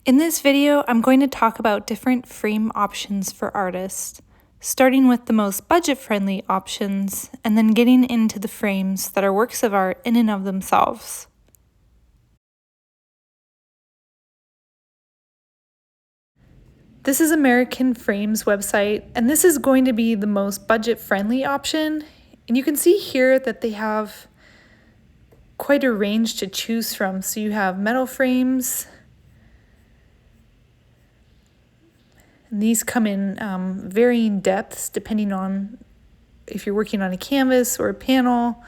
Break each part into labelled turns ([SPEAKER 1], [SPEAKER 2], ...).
[SPEAKER 1] In this video, I'm going to talk about different frame options for artists, starting with the most budget-friendly options and then getting into the frames that are works of art in and of themselves. This is American Frames website, and this is going to be the most budget-friendly option. And you can see here that they have quite a range to choose from. So you have metal frames, and these come in varying depths depending on if you're working on a canvas or a panel.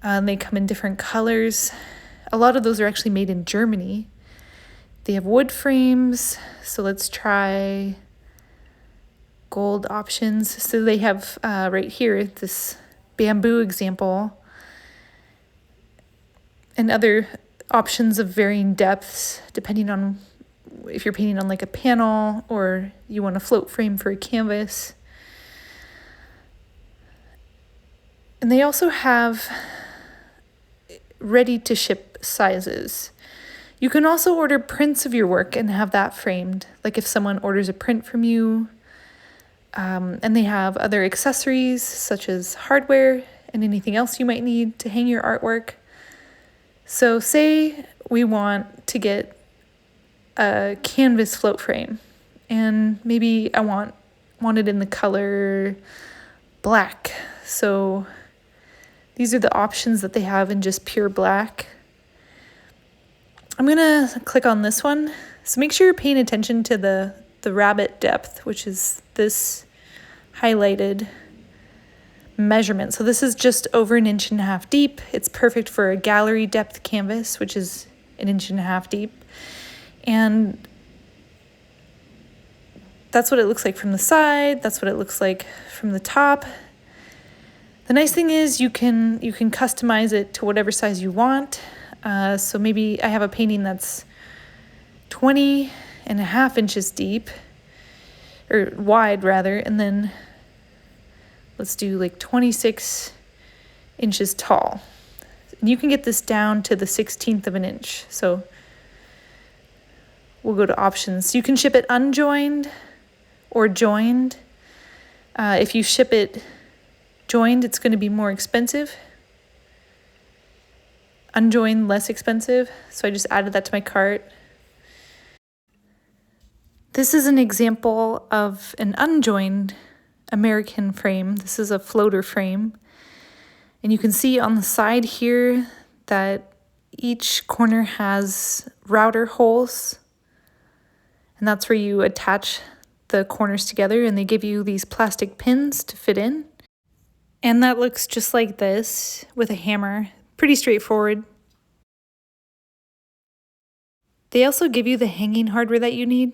[SPEAKER 1] They come in different colors. A lot of those are actually made in Germany. They have wood frames, so let's try gold options. So they have right here this bamboo example and other options of varying depths depending on if you're painting on like a panel or you want a float frame for a canvas. And they also have ready to ship sizes. You can also order prints of your work and have that framed, like if someone orders a print from you. And they have other accessories such as hardware and anything else you might need to hang your artwork. So say we want to get a canvas float frame, and maybe I want it in the color black. So these are the options that they have in just pure black. I'm gonna click on this one. So make sure you're paying attention to the rabbit depth, which is this highlighted measurement. So this is just over 1.5 inches deep. It's perfect for a gallery depth canvas, which is 1.5 inches deep. And that's what it looks like from the side. That's what it looks like from the top. The nice thing is you can customize it to whatever size you want. So maybe I have a painting that's 20.5 inches deep, or wide rather, and then let's do like 26 inches tall. And you can get this down to the 1/16 of an inch. So we'll go to options. You can ship it unjoined or joined. If you ship it joined, it's going to be more expensive. Unjoined, less expensive. So I just added that to my cart. This is an example of an unjoined American frame. This is a floater frame. And you can see on the side here that each corner has router holes. And that's where you attach the corners together, and they give you these plastic pins to fit in. And that looks just like this with a hammer. Pretty straightforward. They also give you the hanging hardware that you need.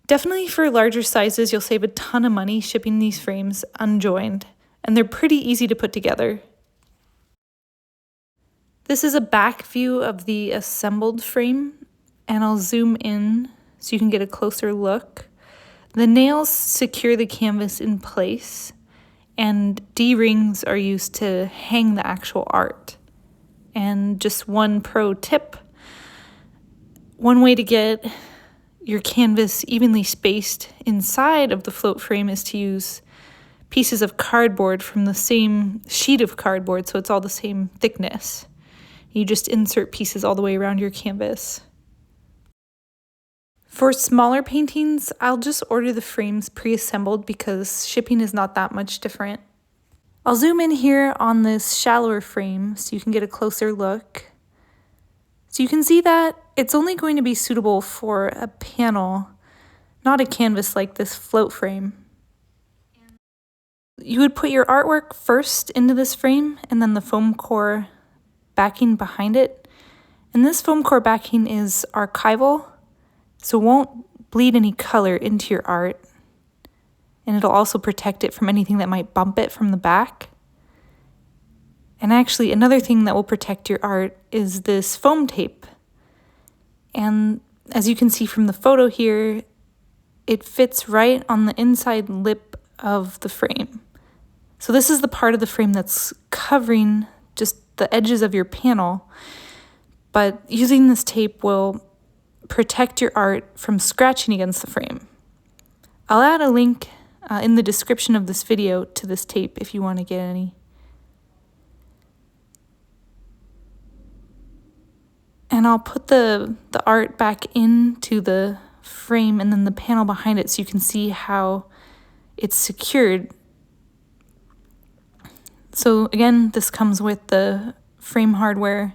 [SPEAKER 1] Definitely for larger sizes, you'll save a ton of money shipping these frames unjoined, and they're pretty easy to put together. This is a back view of the assembled frame, and I'll zoom in so you can get a closer look. The nails secure the canvas in place, and D-rings are used to hang the actual art. And just one pro tip, one way to get your canvas evenly spaced inside of the float frame is to use pieces of cardboard from the same sheet of cardboard, so it's all the same thickness. You just insert pieces all the way around your canvas. For smaller paintings, I'll just order the frames pre-assembled because shipping is not that much different. I'll zoom in here on this shallower frame so you can get a closer look. So you can see that it's only going to be suitable for a panel, not a canvas like this float frame. You would put your artwork first into this frame and then the foam core backing behind it. And this foam core backing is archival, so it won't bleed any color into your art. And it'll also protect it from anything that might bump it from the back. And actually, another thing that will protect your art is this foam tape. And as you can see from the photo here, it fits right on the inside lip of the frame. So this is the part of the frame that's covering just the edges of your panel. But using this tape will protect your art from scratching against the frame. I'll add a link in the description of this video to this tape if you want to get any. And I'll put the art back into the frame and then the panel behind it so you can see how it's secured. So again, this comes with the frame hardware.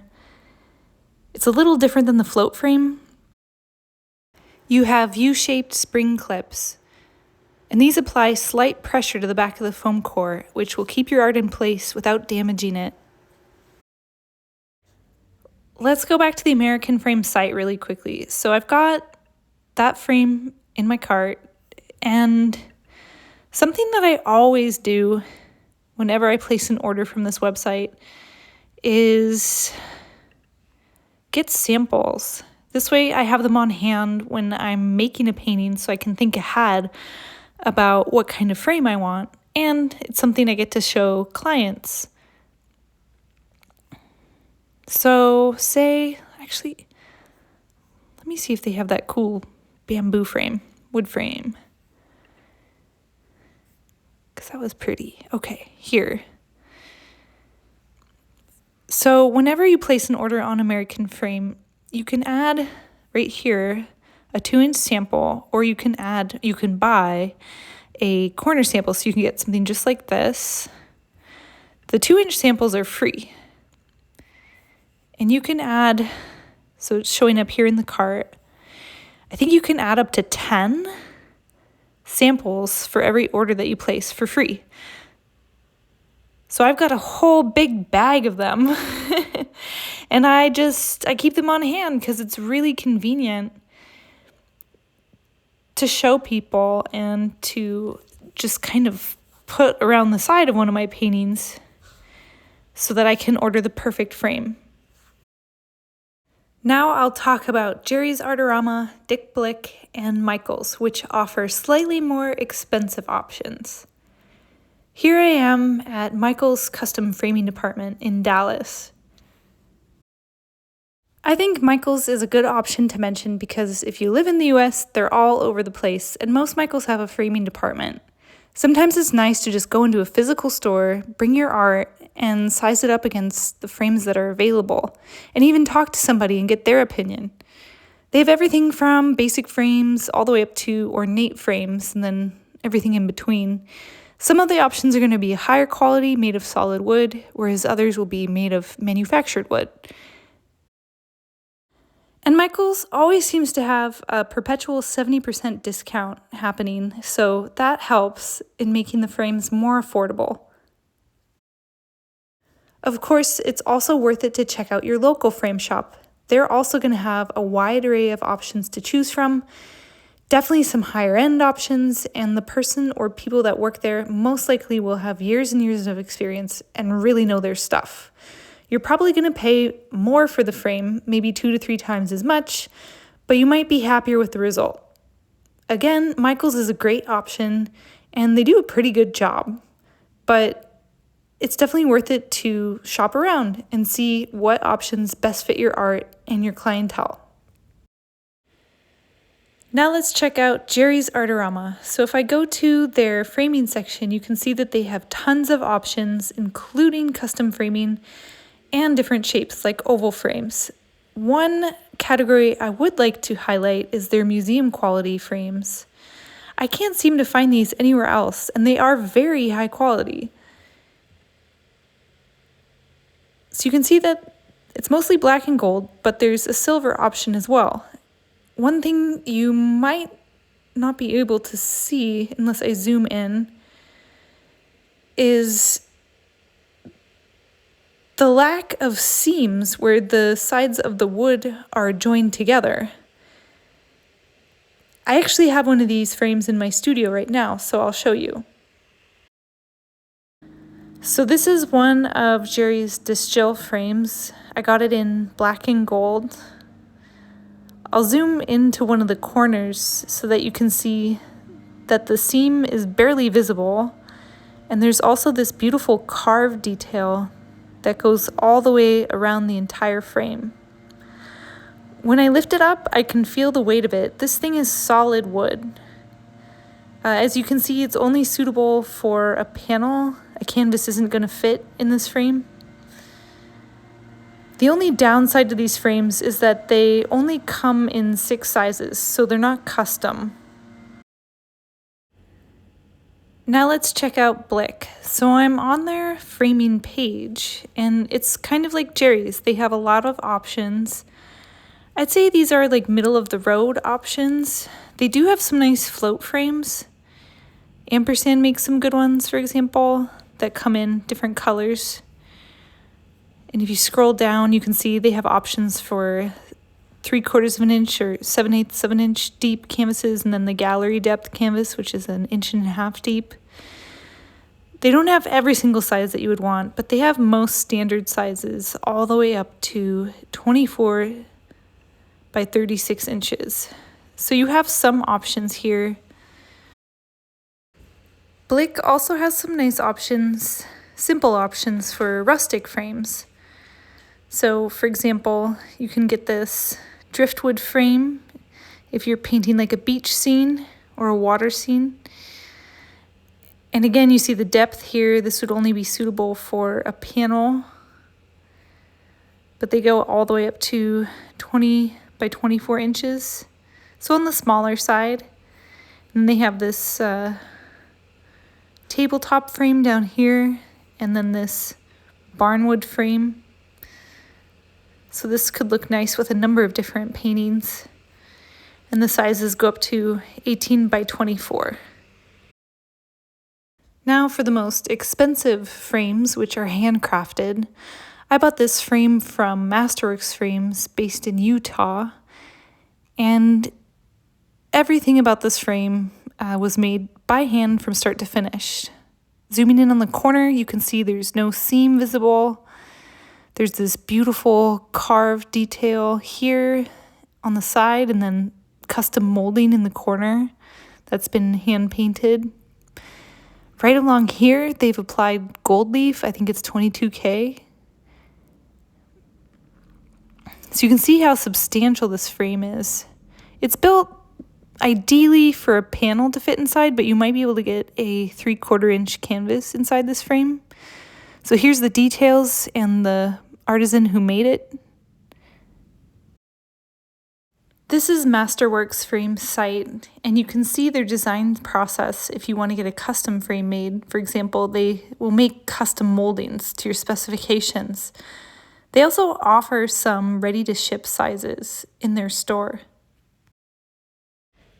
[SPEAKER 1] It's a little different than the float frame. You have U-shaped spring clips, and these apply slight pressure to the back of the foam core, which will keep your art in place without damaging it. Let's go back to the American Frame site really quickly. So I've got that frame in my cart, and something that I always do whenever I place an order from this website is get samples. This way I have them on hand when I'm making a painting so I can think ahead about what kind of frame I want, and it's something I get to show clients. So actually, let me see if they have that cool bamboo frame, wood frame. Because that was pretty. Okay, here. So whenever you place an order on American Frame, you can add right here a 2-inch sample, or you can buy a corner sample so you can get something just like this. The 2-inch samples are free. And you can add, so it's showing up here in the cart, I think you can add up to 10 samples for every order that you place for free. So I've got a whole big bag of them. And I keep them on hand because it's really convenient to show people and to just kind of put around the side of one of my paintings so that I can order the perfect frame. Now I'll talk about Jerry's Artorama, Dick Blick, and Michael's, which offer slightly more expensive options. Here I am at Michael's custom framing department in Dallas. I think Michael's is a good option to mention because if you live in the US, they're all over the place, and most Michael's have a framing department. Sometimes it's nice to just go into a physical store, bring your art, and size it up against the frames that are available, and even talk to somebody and get their opinion. They have everything from basic frames all the way up to ornate frames, and then everything in between. Some of the options are going to be higher quality, made of solid wood, whereas others will be made of manufactured wood. And Michael's always seems to have a perpetual 70% discount happening, so that helps in making the frames more affordable. Of course, it's also worth it to check out your local frame shop. They're also going to have a wide array of options to choose from, definitely some higher end options, and the person or people that work there most likely will have years and years of experience and really know their stuff. You're probably going to pay more for the frame, maybe 2 to 3 times as much, but you might be happier with the result. Again, Michael's is a great option, and they do a pretty good job, but it's definitely worth it to shop around and see what options best fit your art and your clientele. Now let's check out Jerry's Artorama. So if I go to their framing section, you can see that they have tons of options, including custom framing and different shapes like oval frames. One category I would like to highlight is their museum quality frames. I can't seem to find these anywhere else, and they are very high quality. So you can see that it's mostly black and gold, but there's a silver option as well. One thing you might not be able to see unless I zoom in is the lack of seams where the sides of the wood are joined together. I actually have one of these frames in my studio right now, so I'll show you. So this is one of Jerry's Distill frames. I got it in black and gold. I'll zoom into one of the corners so that you can see that the seam is barely visible, and there's also this beautiful carved detail that goes all the way around the entire frame. When I lift it up, I can feel the weight of it. This thing is solid wood. As you can see, it's only suitable for a panel. A canvas isn't going to fit in this frame. The only downside to these frames is that they only come in 6 sizes, so they're not custom. Now let's check out Blick. So I'm on their framing page, and it's kind of like Jerry's. They have a lot of options. I'd say these are like middle of the road options. They do have some nice float frames. Ampersand makes some good ones, for example, that come in different colors. And if you scroll down, you can see they have options for 3/4 of an inch or 7/8 of an inch deep canvases, and then the gallery depth canvas, which is 1.5 inches deep. They don't have every single size that you would want, but they have most standard sizes all the way up to 24 by 36 inches. So you have some options here. Blick also has some nice options, simple options for rustic frames. So for example, you can get this driftwood frame if you're painting like a beach scene or a water scene. And again, you see the depth here. This would only be suitable for a panel, but they go all the way up to 20 by 24 inches. So on the smaller side. And they have this tabletop frame down here, and then this barnwood frame. So this could look nice with a number of different paintings. And the sizes go up to 18 by 24. Now for the most expensive frames, which are handcrafted. I bought this frame from Masterworks Frames based in Utah. And everything about this frame was made by hand from start to finish. Zooming in on the corner, you can see there's no seam visible. There's this beautiful carved detail here on the side, and then custom molding in the corner that's been hand painted. Right along here, they've applied gold leaf. I think it's 22K. So you can see how substantial this frame is. It's built ideally for a panel to fit inside, but you might be able to get a 3/4 inch canvas inside this frame. So here's the details and the artisan who made it. This is Masterworks Frame's site, and you can see their design process if you want to get a custom frame made. For example, they will make custom moldings to your specifications. They also offer some ready-to-ship sizes in their store.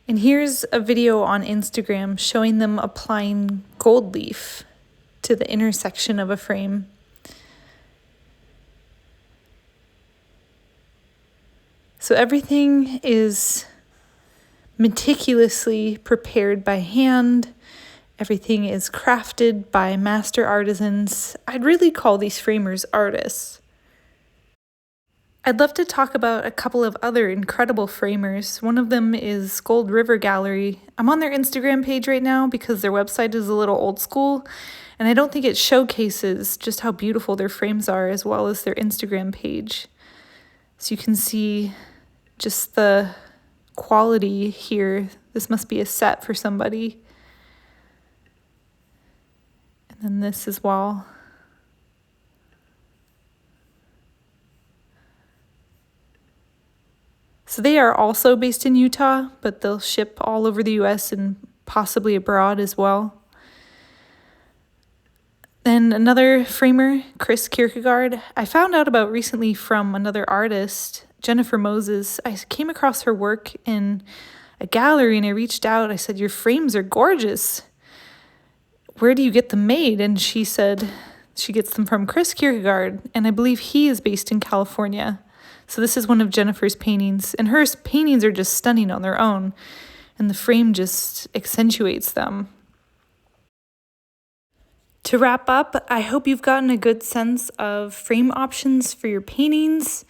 [SPEAKER 1] And here's a video on Instagram showing them applying gold leaf to the intersection of a frame. So everything is meticulously prepared by hand. Everything is crafted by master artisans. I'd really call these framers artists. I'd love to talk about a couple of other incredible framers. One of them is Gold River Gallery. I'm on their Instagram page right now because their website is a little old school, and I don't think it showcases just how beautiful their frames are as well as their Instagram page. So you can see just the quality here. This must be a set for somebody. And then this as well. So they are also based in Utah, but they'll ship all over the US and possibly abroad as well. Then another framer, Chris Kierkegaard, I found out about recently from another artist, Jennifer Moses. I came across her work in a gallery and I reached out. I said, "Your frames are gorgeous. Where do you get them made?" And she said she gets them from Chris Kierkegaard, and I believe he is based in California. So this is one of Jennifer's paintings, and her paintings are just stunning on their own, and the frame just accentuates them. To wrap up, I hope you've gotten a good sense of frame options for your paintings.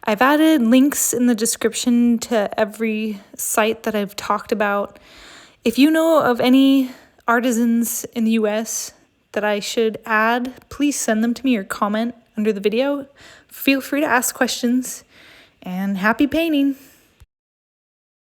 [SPEAKER 1] I've added links in the description to every site that I've talked about. If you know of any artisans in the US that I should add, please send them to me or comment under the video. Feel free to ask questions, And happy painting!